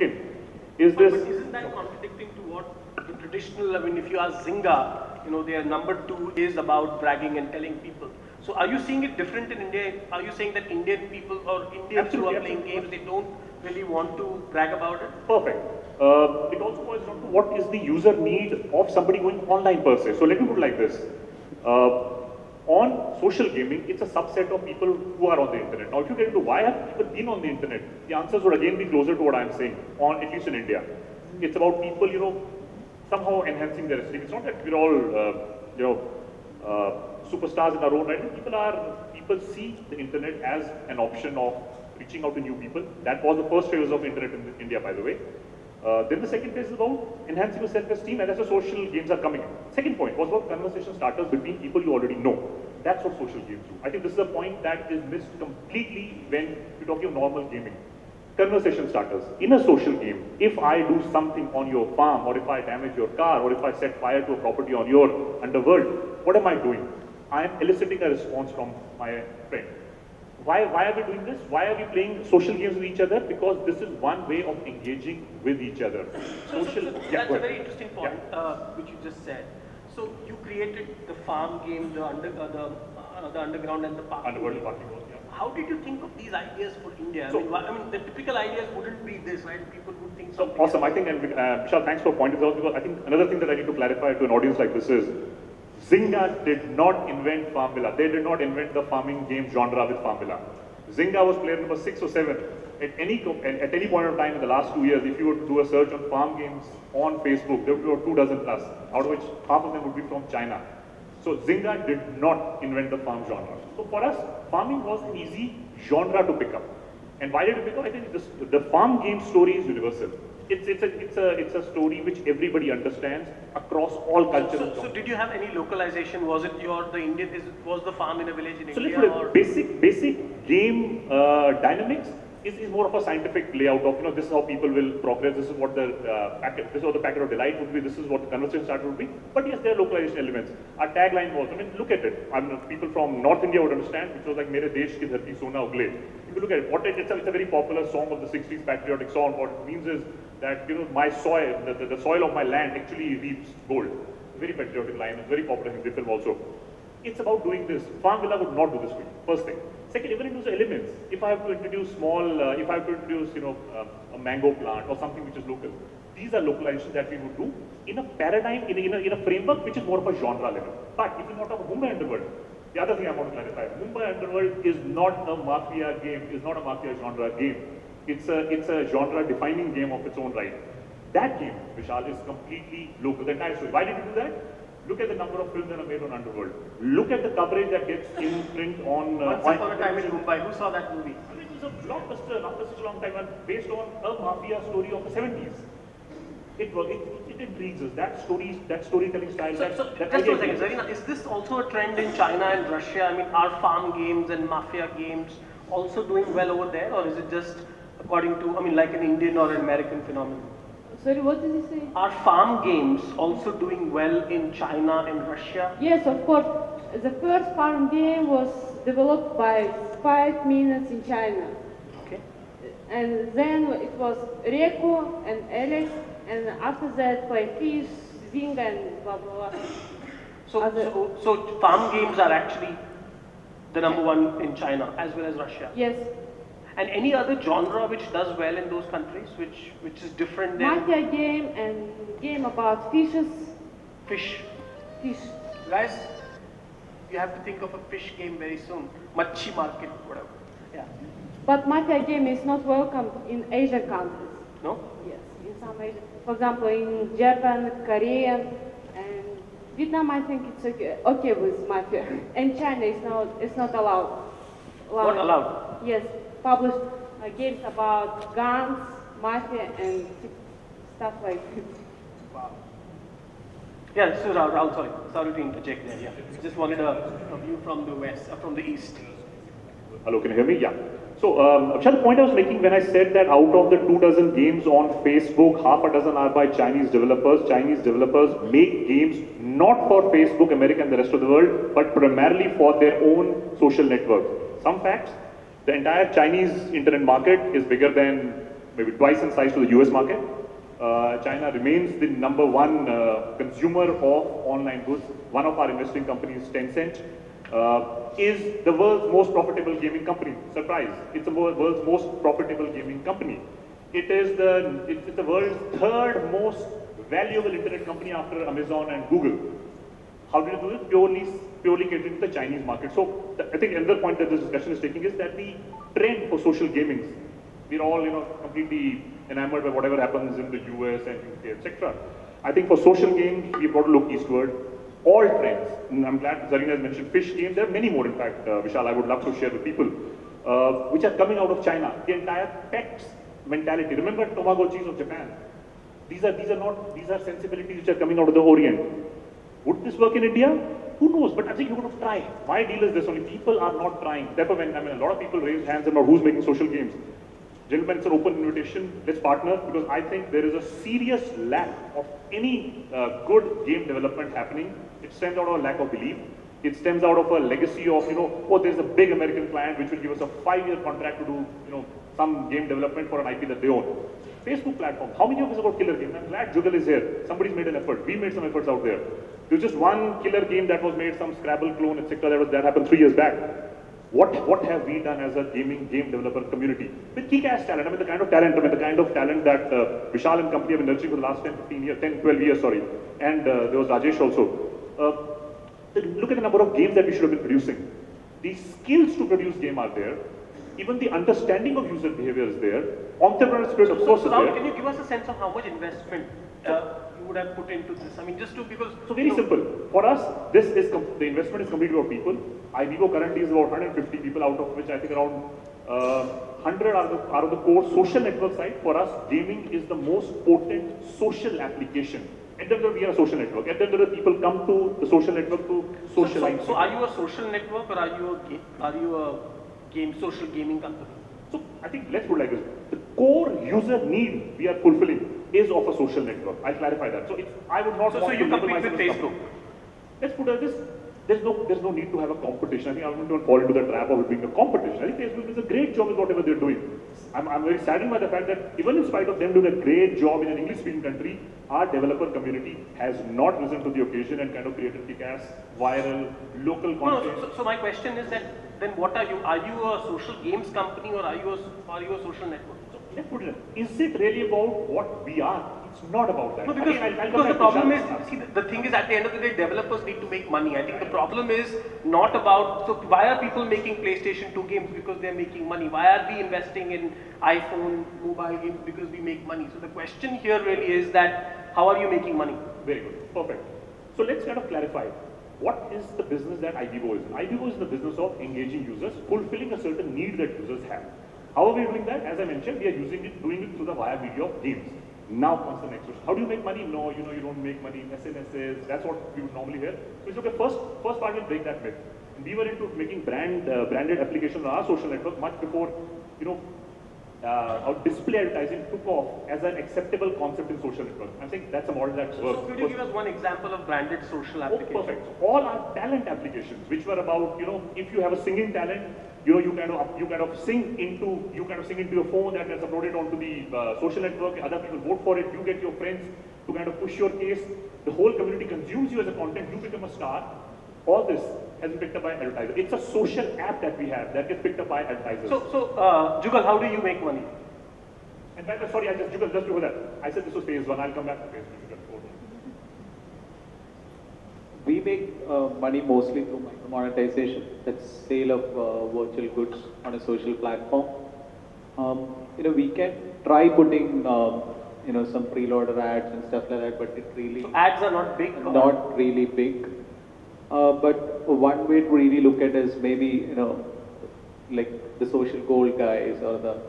Is this... But isn't that contradicting to what the traditional, I mean, if you ask Zynga, you know, their number 2 is about bragging and telling people. So are you seeing it different in India? Are you saying that Indian people or Indians who are playing games, they don't really want to brag about it? Perfect. It also boils down to what is the user need of somebody going online per se. So let me put it like this. On social gaming, it's a subset of people who are on the internet. Now, if you get into why have people been on the internet, the answers would again be closer to what I'm saying, on at least in India. It's about people, you know, somehow enhancing their esteem. It's not that we're all, you know, superstars in our own right. People see the internet as an option of reaching out to new people. That was the first phase of internet in India, by the way. Then the second phase is about enhancing your self-esteem, and that's where social games are coming in. Second point was about conversation starters between people you already know. That's what social games do. I think this is a point that is missed completely when you're talking of normal gaming. Conversation starters. In a social game, if I do something on your farm, or if I damage your car, or if I set fire to a property on your underworld, what am I doing? I am eliciting a response from my friend. Why are we doing this? Why are we playing social games with each other? Because this is one way of engaging with each other. So that's a very interesting point, which you just said. So you created the farm game, the underground and the party. Underworld party was, yeah. How did you think of these ideas for India? So, I mean, the typical ideas wouldn't be this, right? People would think so something awesome. else. I think, and Vishal, thanks for pointing this out, because I think another thing that I need to clarify to an audience like this is, Zynga did not invent FarmVilla. They did not invent the farming game genre with FarmVilla. Zynga was player number 6 or 7. At any point of time in the last 2 years, if you were to do a search on farm games on Facebook, there would be about 2 dozen plus, out of which half of them would be from China. So Zynga did not invent the farm genre. So for us, farming was an easy genre to pick up. And why did we pick up? I think the farm game story is universal. It's a story which everybody understands across all cultures. So did you have any localization? Was it was the farm in a village in India? So India? Let's put it, basic game dynamics is more of a scientific layout of, you know, this is how people will progress, this is what the packet of delight would be, this is what the conversation starter would be. But yes, there are localization elements. Our tagline was, I mean, look at it. I mean, people from North India would understand, which was like, Mere Desh ki dharti sona ugle. If you look at it, it's a very popular song of the 60s, patriotic song. What it means is that, you know, my soil, the soil of my land actually reaps gold. Very patriotic line, it's very popular in the film also. It's about doing this. FarmVilla would not do this for you, first thing. Second, even into the elements. If I have to introduce you know, a mango plant or something which is local, these are localizations that we would do in a paradigm, in a framework which is more of a genre level. But if you want to talk about Mumbai Underworld, the other thing I want to clarify, Mumbai Underworld is not a mafia game, is not a mafia genre game. It's a genre-defining game of its own right. That game, Vishal, is completely local. The entire story. Why did we do that? Look at the number of films that are made on Underworld. Look at the coverage that gets in print on... Once Upon a Time in Mumbai. Who saw that movie? I mean, it was a blockbuster after such a long time, and based on a mafia story of the 70s. It intrigues us. That storytelling style. So just a second, Zarina, is this also a trend in China and Russia? I mean, are farm games and mafia games also doing well over there, or is it just according to, I mean, like an Indian or an American phenomenon? Sorry, what did you say? Are farm games also doing well in China and Russia? Yes, of course. The first farm game was developed by 5 minutes in China. Okay. And then it was Reco and Alex, and after that by Fish, Zing, and blah blah blah. So farm games are actually the number 1 in China as well as Russia? Yes. And any other genre which does well in those countries, which is different than... Mafia game and game about fishes. Fish. Guys, you have to think of a fish game very soon. Machi market, whatever. Yeah. But mafia game is not welcome in Asian countries. No? Yes, in some Asian. For example, in Japan, Korea, and Vietnam, I think it's okay with mafia. And China is not allowed. Not allowed? Yes. Published games about guns, mafia, and stuff like that. Wow. Yeah, so Rahul, sorry to interject there. Yeah, just wanted a view from the west, from the east. Hello, can you hear me? Yeah. So, Vishal, the point I was making when I said that out of the 2 dozen games on Facebook, half a dozen are by Chinese developers. Chinese developers make games not for Facebook, America, and the rest of the world, but primarily for their own social network. Some facts. The entire Chinese internet market is bigger than maybe twice in size to the US market. China remains the number one consumer of online goods. One of our investing companies, Tencent, is the world's most profitable gaming company. Surprise! It's the world's most profitable gaming company. It's the world's third most valuable internet company after Amazon and Google. How did it do it? Purely catering to the Chinese market. So I think another point that this discussion is taking is that the trend for social gaming, we're all completely enamored by whatever happens in the US and UK, etc. I think for social games, we've got to look eastward. All trends, and I'm glad Zarina has mentioned fish games, there are many more in fact, Vishal, I would love to share with people, which are coming out of China. The entire pets mentality, remember Tamagotchis of Japan? These are sensibilities which are coming out of the Orient. Would this work in India? Who knows, but I think you're going to try. My deal is this only, people are not trying. Therefore, when a lot of people raise hands about who's making social games, gentlemen, it's an open invitation, let's partner, because I think there is a serious lack of any good game development happening. It stems out of a lack of belief. It stems out of a legacy of, oh, there's a big American client which will give us a 5-year contract to do, some game development for an IP that they own. Facebook platform, how many of us have got killer games? I'm glad Jugal is here. Somebody's made an effort. We made some efforts out there. There's just one killer game that was made, some Scrabble clone, etc. That happened 3 years back. What have we done as a game developer community? With kick-ass talent, the kind of talent that Vishal and company have been nurturing for the last 12 years, sorry. And there was Rajesh also. Look at the number of games that we should have been producing. The skills to produce game are there. Even the understanding of user behavior is there. Entrepreneurial spirit, of course, is there. Can you give us a sense of how much investment you would have put into this? I mean, just to, because... So very simple. For us, the investment is completely about people. iVivo currently is about 150 people, out of which I think around 100 are of the core social network side. For us, gaming is the most potent social application. At the end of the day, we are a social network. At the end of the day, people come to the social network to socialize. So are you a social network, or are you a social gaming company? So I think let's put it like this. The core user need we are fulfilling is of a social network. I'll clarify that. So I would not want so you compete with Facebook. Let's put it like this. There's no need to have a competition. I think I don't fall into the trap of it being a competition. I think Facebook does a great job with whatever they're doing. I'm very saddened by the fact that even in spite of them doing a great job in an English-speaking country, our developer community has not risen to the occasion and kind of created kick-ass, viral, local content. No, so my question is that then what are you? Are you a social games company, or are you a social network? So let's put it. Is it really about what we are? It's not about that. No, because the problem is, see, the thing is, at the end of the day, developers need to make money. I think the problem is not about, so why are people making PlayStation 2 games? Because they're making money. Why are we investing in iPhone mobile games? Because we make money. So the question here really is that, how are you making money? Very good, perfect. So let's kind of clarify. What is the business that iVivo is? iVivo is in the business of engaging users, fulfilling a certain need that users have. How are we doing that? As I mentioned, we are doing it through the via video of games. Now comes the next question. How do you make money? No, you don't make money in SNSs. That's what we would normally hear. So it's okay. First part will break that myth. And we were into making branded applications on our social network much before, our display advertising took off as an acceptable concept in social networks. I'm saying that's a model that works. So could you give us one example of branded social applications? Oh, perfect. So all our talent applications, which were about, if you have a singing talent, you kind of sing into your phone that gets uploaded onto the social network. Other people vote for it. You get your friends to kind of push your case. The whole community consumes you as a content. You become a star. All this has been picked up by advertisers. It's a social app that we have that gets picked up by advertisers. So Jugal, how do you make money? In fact, sorry, Jugal, just before that, I said this was phase 1. I'll come back to phase 2. We make money mostly through monetization. That's sale of virtual goods on a social platform. We can try putting some preloader ads and stuff like that, but it really so ads are not big. Not really big. But one way to really look at is maybe like the social gold guys or the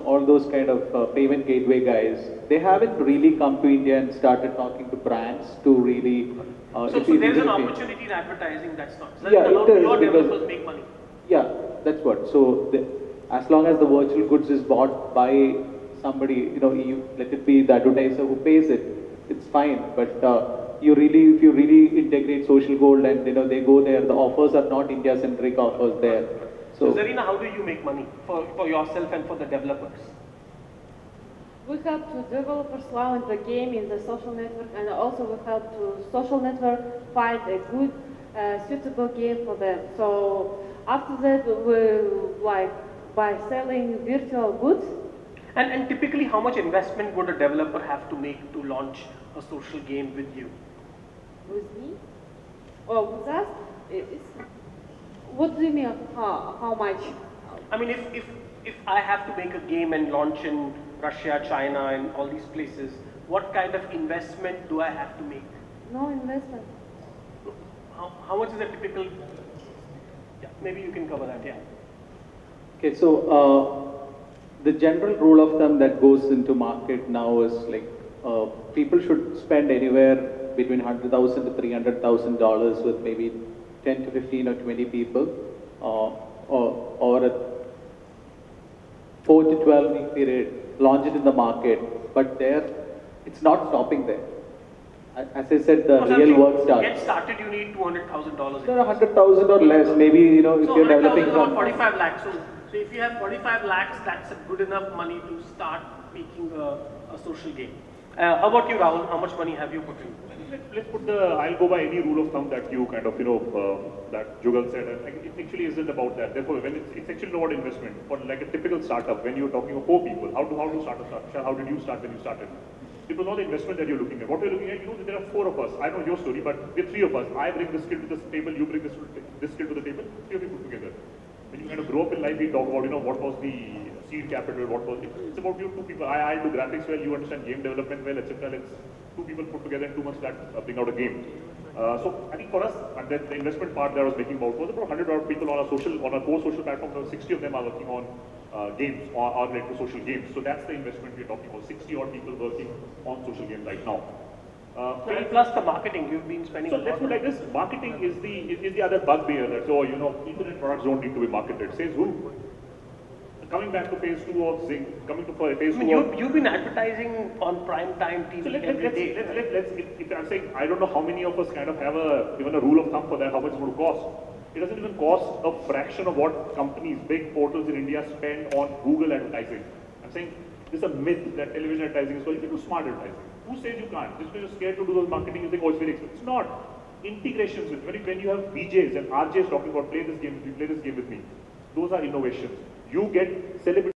all those kind of payment gateway guys. They haven't really come to India and started talking to brands to really. So there's an opportunity in advertising that's not. So yeah, it is, your because developers make money. Yeah, that's what. So as long as the virtual goods is bought by somebody, let it be the advertiser who pays it, it's fine. But if you really integrate social gold and they go there, the offers are not India-centric offers there. So Zarina, how do you make money for yourself and for the developers? We help to developers launch the game in the social network, and also we help to social network find a good, suitable game for them. So after that, we like by selling virtual goods. And typically, how much investment would a developer have to make to launch a social game with you? With me? Or with us? What do you mean, how much? I mean, if I have to make a game and launch in Russia, China, and all these places, what kind of investment do I have to make? No investment. How much is a typical? Yeah, maybe you can cover that. Yeah. Okay, so the general rule of thumb that goes into market now is like people should spend anywhere between $100,000 to $300,000 with maybe 10 to 15 or 20 people, or a 4 to 12 week period, launch it in the market. But there, it's not stopping there. As I said, the real work To starts. get started, you need $200,000. There are 100,000 or less, maybe, you know, if So you're 100,000 developing is about from 45 lakhs. So if you have 45 lakhs, that's a good enough money to start making a social game. How about you, Rahul? How much money have you put in? Let's put I'll go by any rule of thumb that you kind of, that Jugal said, and it actually isn't about that. Therefore, when it's actually not investment. For like a typical startup, when you're talking of 4 people, how to start a startup? How did you start when you started? It was not the investment that you're looking at. What we're looking at, you know, there are 4 of us. I know your story, but we're 3 of us. I bring this skill to the table, you bring this skill to the table, 3 of you put together. When you kind of grow up in life, we talk about, what was the seed capital, what was it. It's about you 2 people. I do graphics well, you understand game development well, etc. Let's 2 people put together in 2 months that bring out a game. So I think for us, the investment part that I was making about was about 100 people on a core social platform. So 60 of them are working on games or related to social games. So that's the investment we're talking about. 60 odd people working on social games right now. And plus the marketing, you've been spending. So let's put like this: marketing is the other bugbear. That internet products don't need to be marketed. Says who? Coming back to phase 2 of Zing, coming to phase 2 of... You've been advertising on prime time TV So every day. if I'm saying, I don't know how many of us kind of have even a rule of thumb for that, how much it's going to cost. It doesn't even cost a fraction of what companies, big portals in India spend on Google advertising. I'm saying this is a myth that television advertising is going to do smart advertising. Who says you can't? Just because you're scared to do those marketing, you think, oh, it's very expensive. It's not. Integrations with, when you have VJs and RJs talking about play this game with me, those are innovations. You get celebrity